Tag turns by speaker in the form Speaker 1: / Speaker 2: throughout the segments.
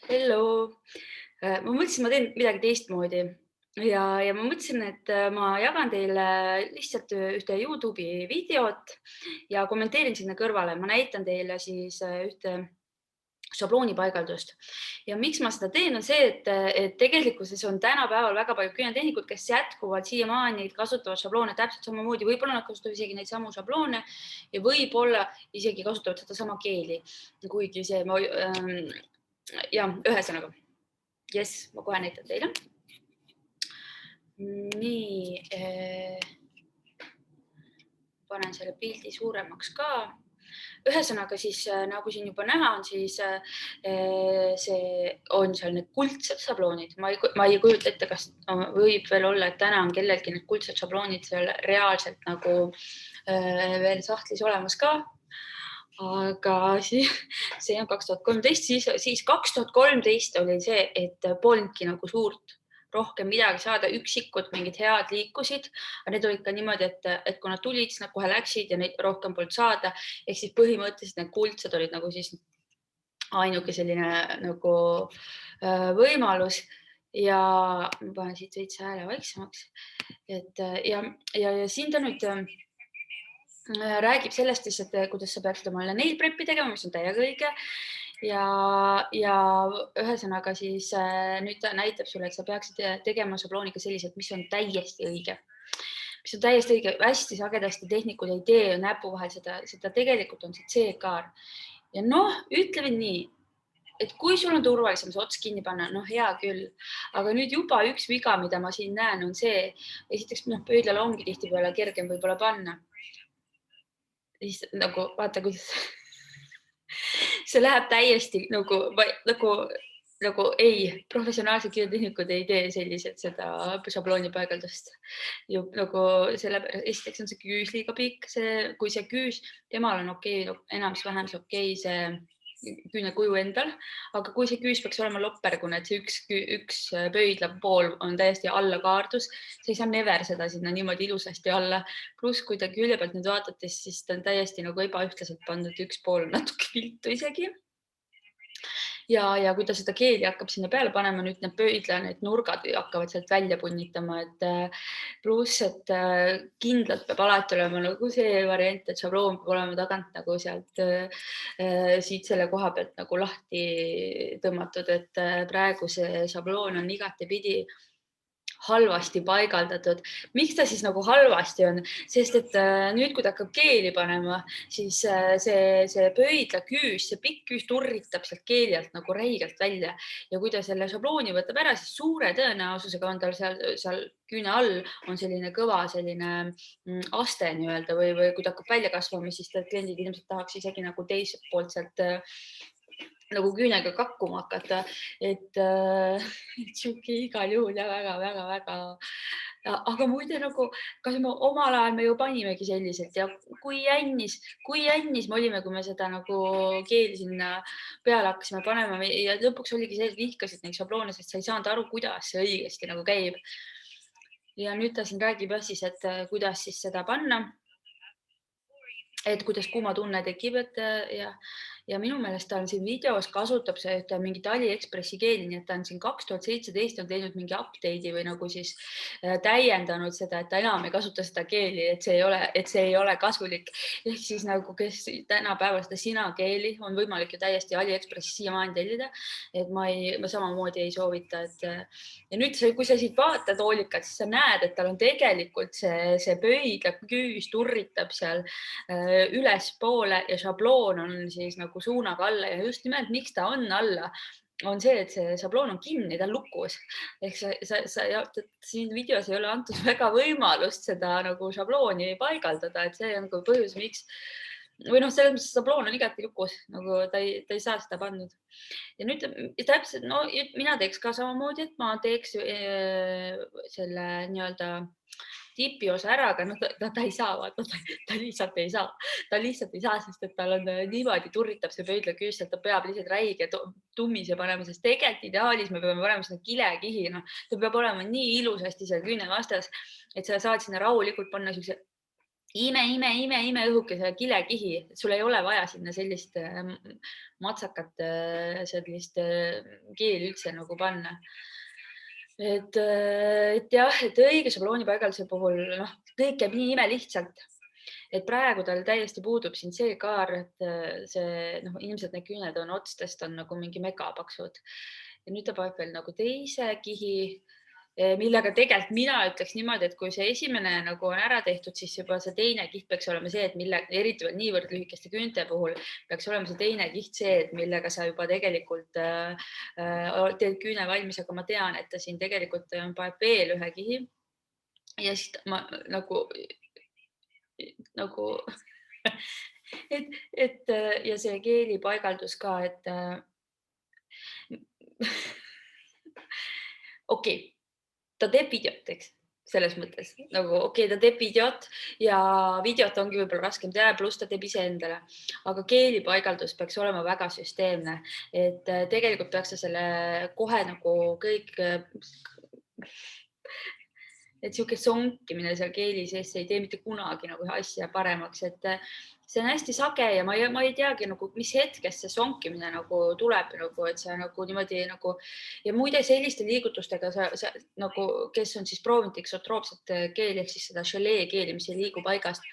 Speaker 1: Hello! Ma mõtlesin, ma teen midagi teistmoodi ja ma mõtlesin, et ma jagan teile lihtsalt ühte YouTube'i videot ja kommenteerin sinna kõrvale. Ma näitan teile siis ühte šabloonipaigaldust. Ja miks ma seda teen, on see, et tegelikkuses on tänapäeval väga palju küünetehnikud, kes jätkuvalt siiamaani kasutavad šabloone täpselt samamoodi. Võib-olla nad kasutavad isegi neid samu šabloone ja võib-olla isegi kasutavad sedasama keeli. Kuigi see ja ühesõnaga. Yes, ma kohe näitan teile. Nii, panen selle pildi suuremaks ka. Ühesõnaga siis, nagu siin juba näha on, siis see on seal need kuldsed šabloonid. Ma ei kujuta ette, kas võib veel olla, et täna on kellelgi need kuldsed šabloonid seal reaalselt nagu veel sahtlis olemas ka. Aga see on 2013, siis 2013 oli see, et polnudki nagu suurt rohkem midagi saada, üksikud mingid head liikusid, aga need olid ka niimoodi, et kui nad tulid, siis nad kohe läksid ja neid rohkem polnud saada. Ehk siis põhimõtteliselt need kuldsed olid nagu siis ainuke selline nagu võimalus ja ma panen siit veits hääle vaiksemaks. Ja siin ta nüüd räägib sellest lihtsalt, kuidas sa peaksid omale nail prep'i tegema, mis on täiega õige. Ja ühesõnaga siis nüüd ta näitab sulle, et sa peaksid tegema šablooniga sellised, mis on täiesti õige. Mis on täiesti õige. Hästi sagedasti tehnikud ei tee näpu vahel seda tegelikult on see C-kaar. Ja noh, ütleme nii, et kui sul on turvalisem see ots kinni panna, noh hea küll. Aga nüüd juba üks viga, mida ma siin näen, on see, esiteks pöidlal ongi tihtipeale kergem võib-olla panna. Nagu vaata, kuidas see läheb täiesti nagu ei, professionaalsed küünetehnikud ei tee selliselt seda šabloonipaigaldust. Nagu esiteks on see küüs liiga pikk, kui see küüs, temal on okei, enams-vähem see okei see küünekuju endal, aga kui see küüs peaks olema loppergune, et see üks pöidla pool on täiesti alla kaardus, sa ei saa never seda sinna niimoodi ilusasti alla. Pluss, kui ta külje pealt nüüd vaatate, siis ta on täiesti nagu ebaühtlaselt pandud, üks pool on natuke viltu isegi. Ja kui ta seda keeli hakkab sinna peale panema, nüüd need pöidla, need nurgad hakkavad sealt välja punnitama. Pluss, et kindlalt peab alati olema nagu see variant, et šabloon peab olema tagant nagu sealt siit selle koha pealt nagu lahti tõmmatud, et praegu see šabloon on igatepidi halvasti paigaldatud. Miks ta siis nagu halvasti on? Sest et nüüd, kui ta hakkab keeli panema, siis see pöidla küüs, see pikk küüs turritab sealt keeli alt nagu räigelt välja. Ja kui ta selle šablooni võtab ära, siis suure tõenäosusega on tal seal küüne all on selline kõva selline aste nii-öelda või kui ta hakkab välja kasvama, siis kliendid ilmselt tahaks isegi nagu teiselt poolt sealt nagu küünega kakkuma hakata, et siuke igal juhul ja väga. Aga muide nagu, kas me omal ajal me ju panimegi selliselt ja kui jännis me olime, kui me seda nagu keeli sinna peale hakkasime panema ja lõpuks oligi see, et vihkasid neid šabloone, sest sa ei saanud aru, kuidas see õigesti nagu käib. Ja nüüd ta siin räägib jah siis, et kuidas siis seda panna. Et kuidas kuumatunne tekib, ja minu meelest ta on siin videos kasutab see mingit AliExpressi keeli, nii et ta on siin 2017 on teinud mingi update'i või nagu siis täiendanud seda, et ta enam ei kasuta seda keeli, et see ei ole kasulik. Ehk siis nagu, kes tänapäeval seda sina keeli on võimalik ju täiesti AliExpressi siiamaani tellida, et ma samamoodi ei soovita. Ja nüüd, kui sa siit vaatad hoolikalt, siis sa näed, et tal on tegelikult see pöidla küüs turritab seal ülespoole ja šabloon on siis nagu suunaga alla ja just nimelt, miks ta on alla, on see, et see šabloon on kinni, ta on lukus. Ehk siin videos ei ole antud väga võimalust seda nagu šablooni paigaldada, et see on ka põhjus, miks või selles mõttes šabloon on igati lukus, nagu ta ei saa seda pandud. Ja nüüd täpselt, mina teeks ka samamoodi, et ma teeks selle nii-öelda tipi osa ära, aga ta ei saa, vaata, ta lihtsalt ei saa. Ta lihtsalt ei saa, sest et tal on niimoodi turritab see pöidla küüs, et ta peab lihtsalt räige tummise panema, sest tegelikult ideaalis me peame panema seda kilekihi. Ta peab olema nii ilusasti seal küüne vastas, et sa saad sinna rahulikult panna siukse ime õhukese kilekihi, et sul ei ole vaja sinna sellist matsakat sellist keeli üldse nagu panna. Et jah, et õige šabloonipaigalduse puhul kõik käib nii imelihtsalt, et praegu tal täiesti puudub siin see kaar, et see ilmselt need küüned on otstest on nagu mingi megapaksud. Ja nüüd ta paneb veel nagu teise kihi, millega tegelikult mina ütleks niimoodi, et kui see esimene nagu on ära tehtud, siis juba see teine kiht peaks olema see, et eriti veel niivõrd lühikeste küünte puhul peaks olema see teine kiht see, et millega sa juba tegelikult teed küüne valmis, aga ma tean, et ta siin tegelikult paneb veel ühe kihi. Ja siis ma nagu et ja see keeli paigaldus ka, et okei, ta teeb videot, eks, selles mõttes nagu okei, ta teeb videot ja videot ongi võib-olla raskem teha, pluss ta teeb iseendale, aga keelipaigaldus peaks olema väga süsteemne, et tegelikult peaks ta selle kohe nagu kõik, et sihuke sonkimine seal keeli sees ei tee mitte kunagi nagu asja paremaks, et see on hästi sage ja ma ei teagi nagu, mis hetkest see sonkimine nagu tuleb nagu, et sa nagu niimoodi nagu ja muide selliste liigutustega sa nagu, kes on siis proovinud eksotroopset keeli ehk siis seda želee keeli, mis ei liigu paigast,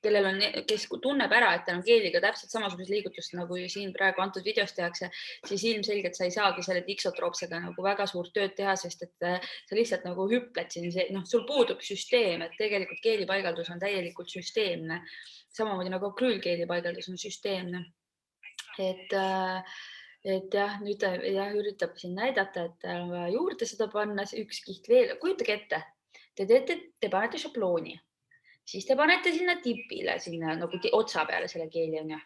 Speaker 1: kellel on, kes tunneb ära, et tal on keeliga täpselt samasugused liigutust nagu siin praegu antud videos tehakse, siis ilmselgelt sa ei saagi selle iksotroopsega nagu väga suurt tööd teha, sest et sa lihtsalt nagu hüpled siin, sul puudub süsteem, et tegelikult keelipaigaldus on täielikult süsteemne. Samamoodi nagu akrüülkeeli paigaldus on süsteemne. Et jah, nüüd ta üritab siin näidata, et on vaja juurde seda panna, üks kiht veel. Kujutage ette, te panete šablooni, siis te panete sinna tipile, sinna nagu otsa peale selle keeli on ju,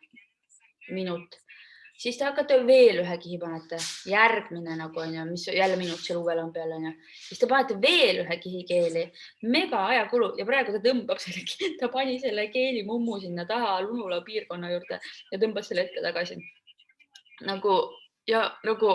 Speaker 1: minut. Siis te hakkate veel ühe kihi panete, järgmine nagu on ju, mis jälle minut seal uuel on peal on ju. Siis te panete veel ühe kihi keeli, mega ajakulu ja praegu ta tõmbab selle, ta pani selle keeli mummu sinna taha Lunula piirkonna juurde ja tõmbas selle ette tagasi. Nagu ja nagu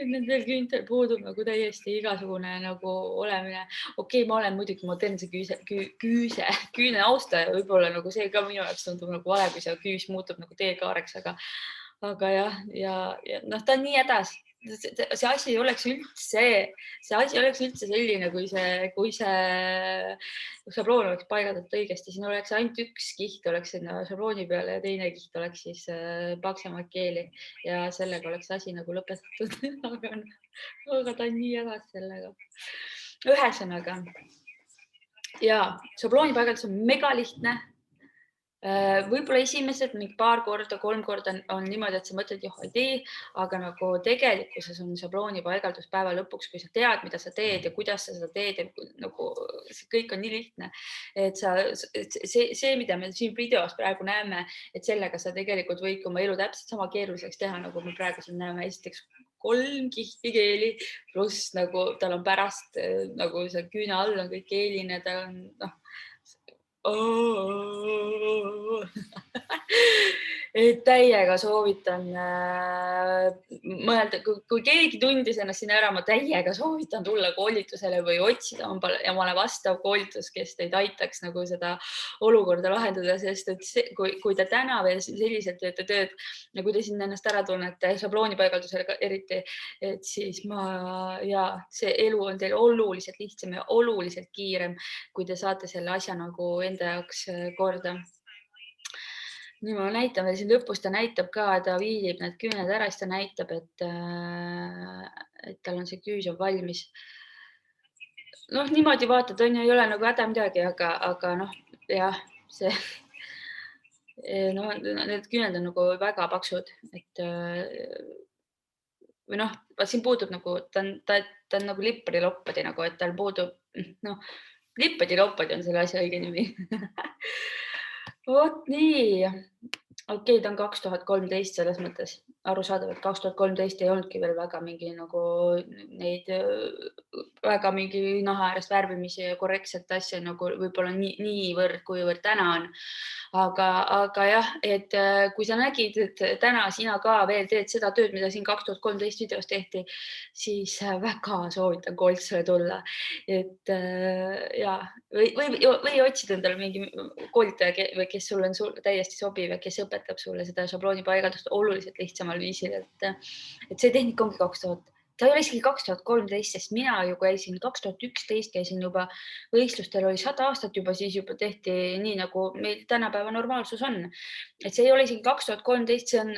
Speaker 1: et nendel küüntel puudub nagu täiesti igasugune nagu olemine. Okei, ma olen muidugi modernse küüne austaja, võib-olla nagu see ka minu jaoks tundub nagu vale, kui see küüs muutub nagu teekaareks, aga jah, ja ta on nii hädas. See asi ei oleks üldse selline, kui see šabloon oleks paigaldatud õigesti, siin oleks ainult üks kiht oleks sinna šablooni peale ja teine kiht oleks siis paksemat keeli ja sellega oleks asi nagu lõpetatud, aga ta on nii hädas sellega. Ühesõnaga ja šablooni paigaldus on mega lihtne. Võib-olla esimesed mingi paar korda, 3 korda on niimoodi, et sa mõtled, joh, ei tee, aga nagu tegelikkuses on šablooni paigaldus päeva lõpuks, kui sa tead, mida sa teed ja kuidas sa seda teed, nagu see kõik on nii lihtne, et see, mida me siin videos praegu näeme, et sellega sa tegelikult võid oma elu täpselt sama keeruliseks teha, nagu me praegu siin näeme. Esiteks 3 kihti keeli, pluss nagu tal on pärast nagu see küüne all on kõik keeline, ta on et täiega soovitan mõelda, kui keegi tundis ennast siin ära, ma täiega soovitan tulla koolitusele või otsida omale vastav koolitus, kes teid aitaks nagu seda olukorda lahendada, sest et kui te täna veel selliselt teete tööd ja kui te siin ennast ära tunnete šabloonipaigaldusele eriti, et siis see elu on teil oluliselt lihtsam ja oluliselt kiirem, kui te saate selle asja nagu enda jaoks korda. Nii ma näitan veel siin lõpus, ta näitab ka, ta viilib need küüned ära, siis ta näitab, et tal on see küüs on valmis. Niimoodi vaatad, on ju, ei ole nagu häda midagi, aga jah, need küüned on nagu väga paksud, et või siin puudub nagu, ta on nagu lippadi-loppadi nagu, et tal puudub, lippadi-loppadi on selle asja õige nimi. Vot nii, okei, ta on 2013 selles mõttes arusaadav, et 2013 ei olnudki veel väga mingi nagu neid väga mingi naha äärest värvimisi ja korrektset asja nagu võib-olla niivõrd, kuivõrd täna on. Aga jah, et kui sa nägid, et täna sina ka veel teed seda tööd, mida siin 2013 videos tehti, siis väga soovitan Koltsale tulla. Et ja, või otsida endale mingi koolitaja, kes sul on täiesti sobiv ja kes õpetab sulle seda šablooni paigaldust oluliselt lihtsamal viisil, et see tehnika ongi 2000, ta ei ole isegi 2013, sest mina ju käisin 2011 käisin juba võistlustel, oli 100 aastat juba, siis juba tehti nii, nagu meil tänapäeva normaalsus on. Et see ei ole isegi 2013, see on,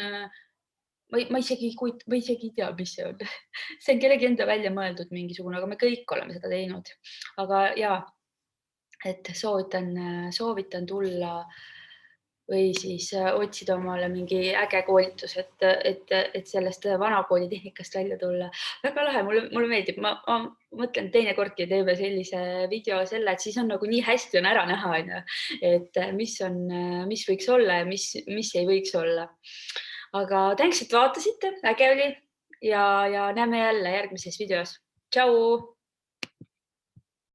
Speaker 1: ma isegi ei tea, mis see on. See on kellegi enda välja mõeldud mingisugune, aga me kõik oleme seda teinud. Aga ja, et soovitan tulla või siis otsida omale mingi äge koolitus, et sellest vanakooli tehnikast välja tulla. Väga lahe, mulle meeldib. Ma mõtlen, teinekordki teeme sellise video selle, et siis on nagu nii hästi on ära näha, et mis võiks olla ja mis ei võiks olla. Aga thanks, et vaatasite, äge oli ja näeme jälle järgmises videos. Tšau!